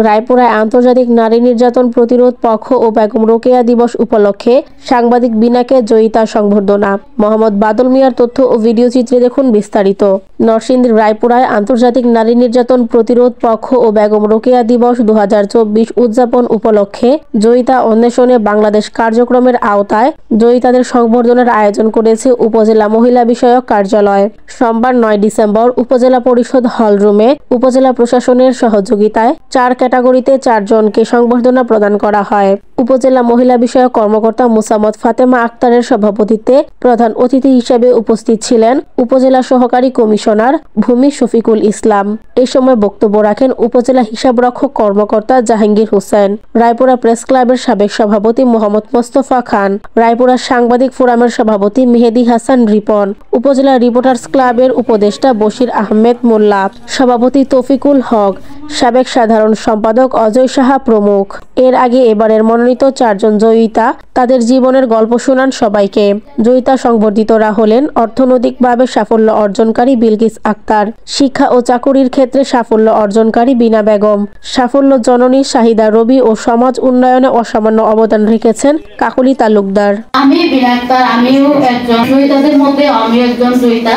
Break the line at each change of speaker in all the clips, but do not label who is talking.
রায়পুরায় আন্তর্জাতিক নারী নির্যাতন প্রতিরোধ পক্ষ ও বেগম রোকেয়া দিবস উপলক্ষে সাংবাদিক বিনাকে জয়িতা সংবর্ধনা। মোহাম্মদ বাদল মিয়ার তথ্য ও ভিডিও চিত্রে দেখুন বিস্তারিত। নরসিংদীর রায়পুরায় আন্তর্জাতিক নারী নির্যাতন প্রতিরোধ পক্ষ ও বেগম রোকেয়া দিবস 2024 উদযাপন উপলক্ষে জয়িতা অন্বেষণে বাংলাদেশ কার্যক্রমের আওতায় জয়িতাদের সংবর্ধনার আয়োজন করেছে উপজেলা মহিলা বিষয়ক কার্যালয়। সোমবার 9 ডিসেম্বর উপজেলা পরিষদ হলরুমে উপজেলা প্রশাসনের সহযোগিতায় 4 ক্যাটাগরিতে 4 জনকে সংবর্ধনা প্রদান করা হয়। উপজেলা মহিলা বিষয়ক কর্মকর্তা মুসাম্মদ ফাতেমা আক্তারের সভাপতিত্বে প্রধান অতিথি হিসেবে উপস্থিত ছিলেন উপজেলা সহকারী কমিশনার ভূমি শফিকুল ইসলাম। এই সময় বক্তব্য রাখেন উপজেলা হিসাবরক্ষক কর্মকর্তা জাহাঙ্গীর হোসেন, রায়পুরা প্রেস ক্লাবের সাবেক সভাপতি মোহাম্মদ মোস্তফা খান, রায়পুরা সাংবাদিক ফোরামের সভাপতি মেহেদী হাসান রিপন, উপজেলা রিপোর্টার্স ক্লাবের উপদেষ্টা বশির আহমেদ মোল্লা, সভাপতি তৌফিকুল হক, সাবেক সাধারণ সম্পাদক অজয় সাহা প্রমুখ। এর আগে এবারের মনোনীত 4 জন জয়িতা তাদের জীবনের গল্প শোনান সবাইকে। জয়িতা সংবর্ধিতরা হলেন অর্থনৈতিকভাবে সাফল্য অর্জনকারী বিলকিস আক্তার, শিক্ষা ও চাকুরির ক্ষেত্রে সাফল্য অর্জনকারী বিনা বেগম, সাফল্য জননী শাহিদা রবি ও সমাজ উন্নয়নে অসামান্য অবদান রেখেছেন কাকলি তালুকদার।
আমি বিনা আক্তার, আমিও একজন জয়িতাদের মধ্যে আমি একজন জয়িতা।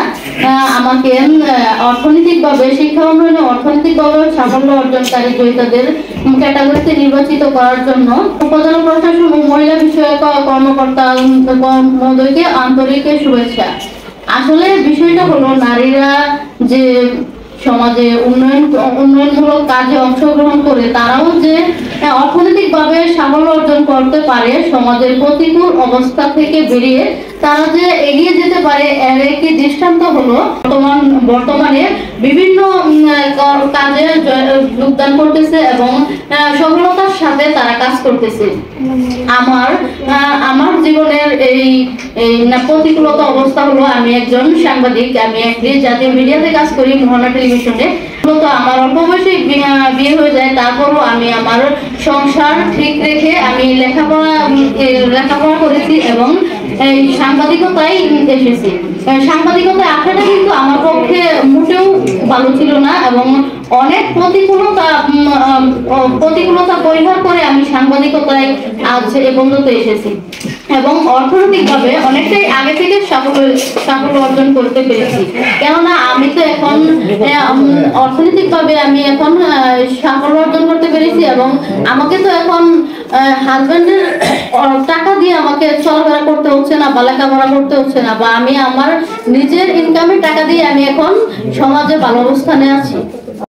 আমাকে অর্থনৈতিকভাবে শিক্ষা উন্নয়নে অর্থনৈতিকভাবে সাফল্য অর্জনকারী জয়িতাদের ক্যাটাগরিতে নির্বাচিত করার জন্য উপজেলা প্রশাসন ও মহিলা বিষয়ক কর্মকর্তা মহোদয়কে আন্তরিক শুভেচ্ছা। আসলে বিষয়টা হলো নারীরা যে সমাজে উন্নয়নমূলক কাজে অংশগ্রহণ করে তারাও যে অর্থনৈতিকভাবে সাফল্য অর্জন করতে পারে, সমাজের প্রতিকূল অবস্থা থেকে বেরিয়ে তারা যে এগিয়ে যেতে পারে এর একটি দৃষ্টান্ত হলো বর্তমানে বিভিন্ন কাজে যোগদান করতেছে এবং সফলতার সাথে তারা কাজ করতেছে। আমার জীবনের এই প্রতিকূলতা অবস্থা হলো আমি একজন সাংবাদিক, আমি একটি জাতীয় মিডিয়াতে কাজ করি, মোহনা টেলিভিশনে। আমার অল্প বয়সে বিয়ে হয়ে যায়, তারপরও আমি আমার সংসার ঠিক রেখে আমি লেখাপড়া করেছি এবং এই সাংবাদিকতায় এসেছি। সাংবাদিকতায় আসাটা কিন্তু আমার পক্ষে মোটেও ভালো ছিল না এবং অনেক প্রতিকূলতা পরিহার করে আমি সাংবাদিকতায় আজ এ পর্যন্ত এসেছি এবং অর্থনৈতিকভাবে অনেকটাই আগে থেকে সাফল্য অর্জন করতে পেরেছি। কেননা আমি তো এখন অর্থনৈতিকভাবে আমি এখন সাফল্য অর্জন করতে পেরেছি এবং আমাকে তো এখন হাজবেন্ডের টাকা দিয়ে আমাকে চলাফেরা করতে হচ্ছে না বা লেখাপড়া করতে হচ্ছে না, বা আমি আমার নিজের ইনকামের টাকা দিয়ে আমি এখন সমাজে ভালো অবস্থানে আছি।